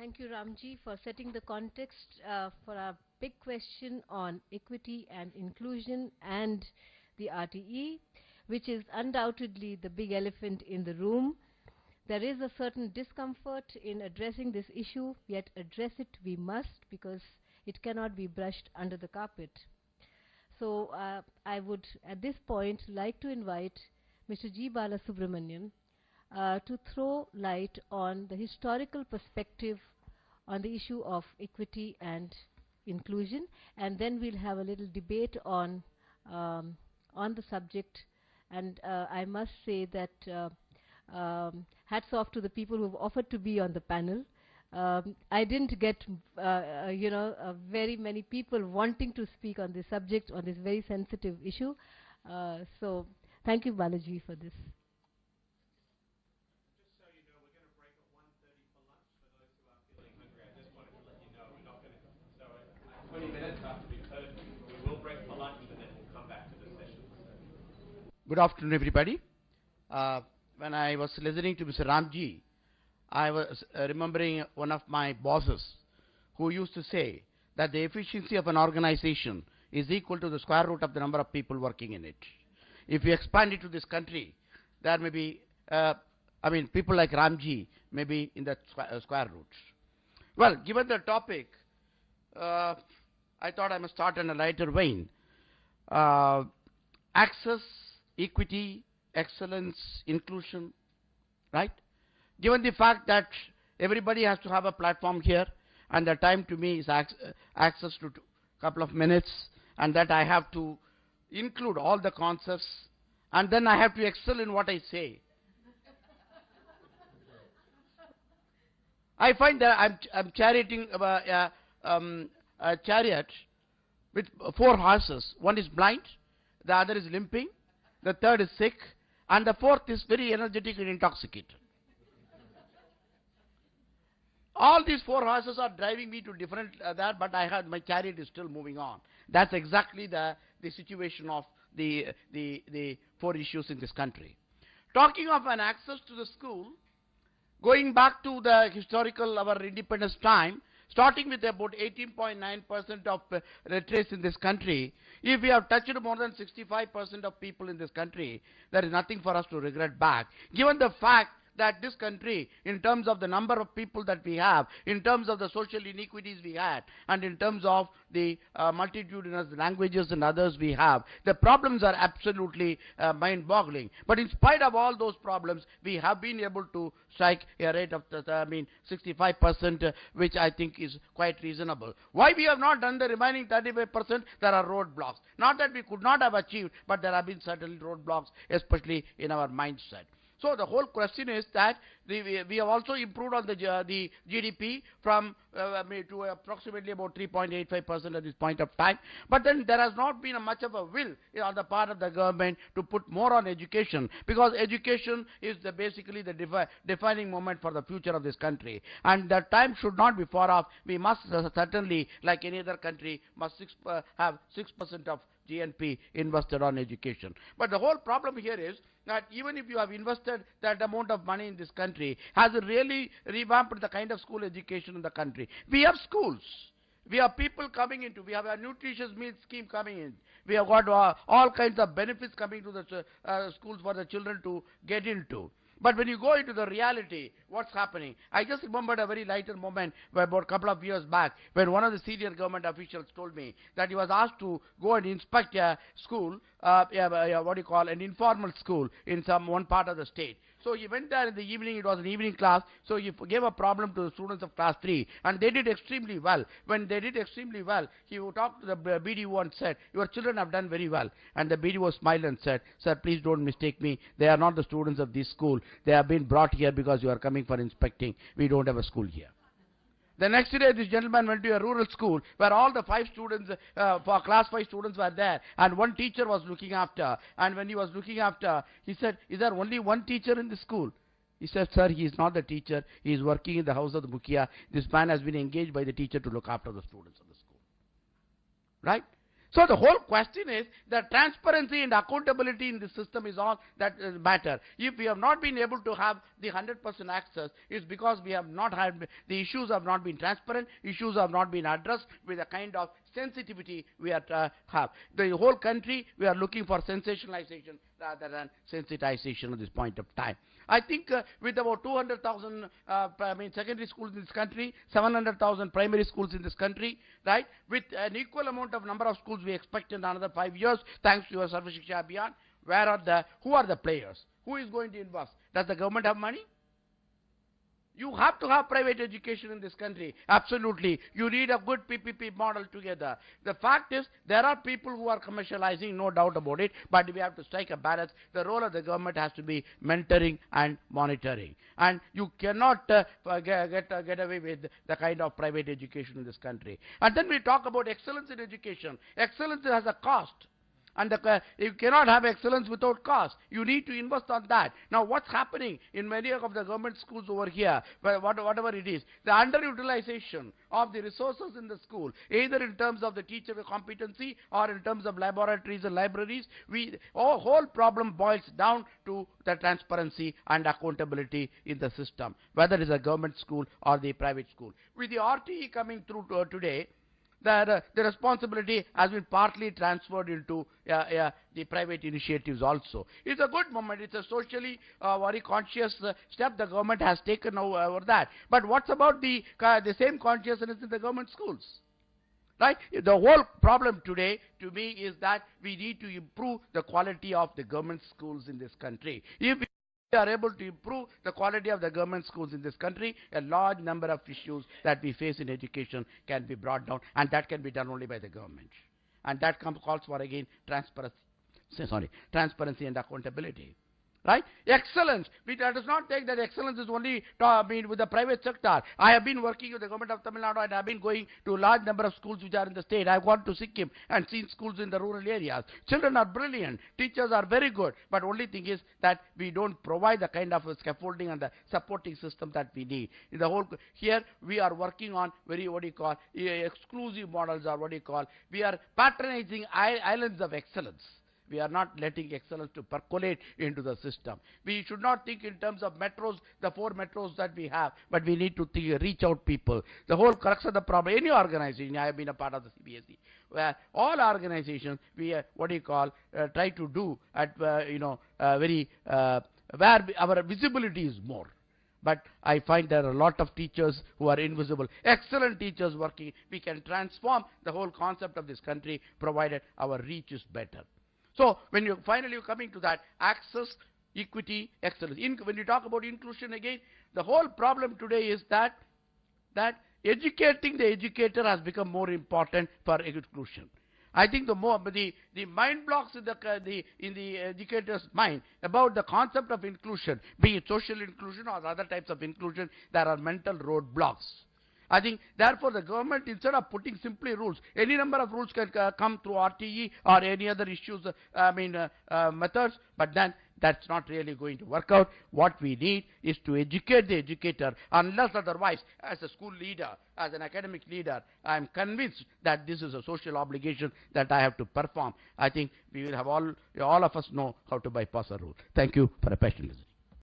Thank you, Ramji, for setting the context for our big question on equity and inclusion and the RTE, which is undoubtedly the big elephant in the room. There is a certain discomfort in addressing this issue, yet address it we must, because it cannot be brushed under the carpet. So I would, at this point, like to invite Mr. G. Balasubramanian to throw light on the historical perspective on the issue of equity and inclusion, and then we'll have a little debate on the subject. And I must say that hats off to the people who've offered to be on the panel. I didn't get, very many people wanting to speak on this subject, on this very sensitive issue. So thank you, Balaji, for this. Just so you know, we're going to break at 1:30 for lunch for those who are feeling hungry. I just wanted to let you know we're not going to. So 20 minutes after we've heard, we will break for lunch and then we'll come back to the session. Good afternoon, everybody. When I was listening to Mr. Ramji, I was remembering one of my bosses who used to say that the efficiency of an organization is equal to the square root of the number of people working in it. If you expand it to this country, there may be, people like Ramji may be in that square root. Well, given the topic, I thought I must start in a lighter vein. Access, equity, excellence, inclusion, right? Given the fact that everybody has to have a platform here, and the time to me is access to a couple of minutes, and that I have to include all the concepts, and then I have to excel in what I say. I find that I'm charioting a chariot with 4 horses. One is blind, the other is limping, the third is sick, and the fourth is very energetic and intoxicated. All these 4 horses are driving me to different but my chariot is still moving on. That's exactly the situation of the 4 issues in this country. Talking of an access to the school, going back to the historical our independence time, starting with about 18.9% of literacy in this country, if we have touched more than 65% of people in this country, there is nothing for us to regret back. Given the fact that this country, in terms of the number of people that we have, in terms of the social inequities we had, and in terms of the multitudinous languages and others we have, the problems are absolutely mind-boggling. But in spite of all those problems, we have been able to strike a rate of 65%, which I think is quite reasonable. Why we have not done the remaining 35%? There are roadblocks. Not that we could not have achieved, but there have been certain roadblocks, especially in our mindset. So the whole question is that we have also improved on the GDP from to approximately about 3.85% at this point of time. But then there has not been much of a will on the part of the government to put more on education, because education is basically the defining moment for the future of this country. And that time should not be far off. We must certainly, like any other country, must have 6% of GNP invested on education. But the whole problem here is that even if you have invested that amount of money in this country, has it really revamped the kind of school education in the country? We have schools. We have people coming into, we have a nutritious meal scheme coming in. We have got all kinds of benefits coming to the schools for the children to get into. But when you go into the reality, what's happening? I just remembered a very lighter moment about a couple of years back when one of the senior government officials told me that he was asked to go and inspect a school, an informal school in one part of the state. So he went there in the evening. It was an evening class. So he gave a problem to the students of class 3, and they did extremely well. When they did extremely well, he talked to the BDO and said, "Your children have done very well." And the BDO smiled and said, "Sir, please don't mistake me. They are not the students of this school. They have been brought here because you are coming for inspecting. We don't have a school here." The next day, this gentleman went to a rural school where all the 5 students, for class 5 students were there, and one teacher was looking after. And when he was looking after, he said, "Is there only one teacher in the school?" He said, "Sir, he is not the teacher. He is working in the house of the Mukhia. This man has been engaged by the teacher to look after the students of the school." Right? So the whole question is that transparency and accountability in the system is all that matter. If we have not been able to have the 100% access, it's because we have not had, the issues have not been transparent, issues have not been addressed with the kind of sensitivity we have. The whole country, we are looking for sensationalization rather than sensitization at this point of time. I think with about 200,000 secondary schools in this country, 700,000 primary schools in this country, right? With an equal amount of number of schools we expect in another 5 years, thanks to your Sarva Shiksha Abhiyan, who are the players? Who is going to invest? Does the government have money? You have to have private education in this country. Absolutely. You need a good PPP model together. The fact is, there are people who are commercializing, no doubt about it, but we have to strike a balance. The role of the government has to be mentoring and monitoring. And you cannot get away with the kind of private education in this country. And then we talk about excellence in education. Excellence has a cost. And you cannot have excellence without cost. You need to invest on that. Now, what's happening in many of the government schools over here, whatever it is, the underutilization of the resources in the school, either in terms of the teacher competency or in terms of laboratories and libraries, our whole problem boils down to the transparency and accountability in the system, whether it is a government school or the private school. With the RTE coming through today, the responsibility has been partly transferred into the private initiatives also. It's a good moment. It's a socially very conscious step the government has taken over that. But what's about the same consciousness in the government schools? Right? The whole problem today, to me, is that we need to improve the quality of the government schools in this country. If we are able to improve the quality of the government schools in this country, a large number of issues that we face in education can be brought down, and that can be done only by the government. And that calls for, again, transparency and accountability. Right? Excellence. That does not take that excellence is only with the private sector. I have been working with the government of Tamil Nadu, and I have been going to a large number of schools which are in the state. I have gone to Sikkim and seen schools in the rural areas. Children are brilliant. Teachers are very good. But only thing is that we don't provide the kind of scaffolding and the supporting system that we need. In the whole, here we are working on exclusive models, or we are patronizing islands of excellence. We are not letting excellence to percolate into the system. We should not think in terms of metros, the 4 metros that we have, but we need to reach out people. The whole crux of the problem, any organization, I have been a part of the CBSE, where all organizations, we try to do at, where our visibility is more. But I find there are a lot of teachers who are invisible. Excellent teachers working. We can transform the whole concept of this country, provided our reach is better. So, when you finally coming to that, access, equity, excellence. When you talk about inclusion again, the whole problem today is that educating the educator has become more important for inclusion. I think the mind blocks in the educator's mind about the concept of inclusion, be it social inclusion or other types of inclusion, there are mental roadblocks. I think, therefore, the government, instead of putting simply rules, any number of rules can come through RTE or any other issues, methods, but then that's not really going to work out. What we need is to educate the educator, unless otherwise, as a school leader, as an academic leader, I am convinced that this is a social obligation that I have to perform. I think we will have all of us know how to bypass a rule. Thank you for a patient visit.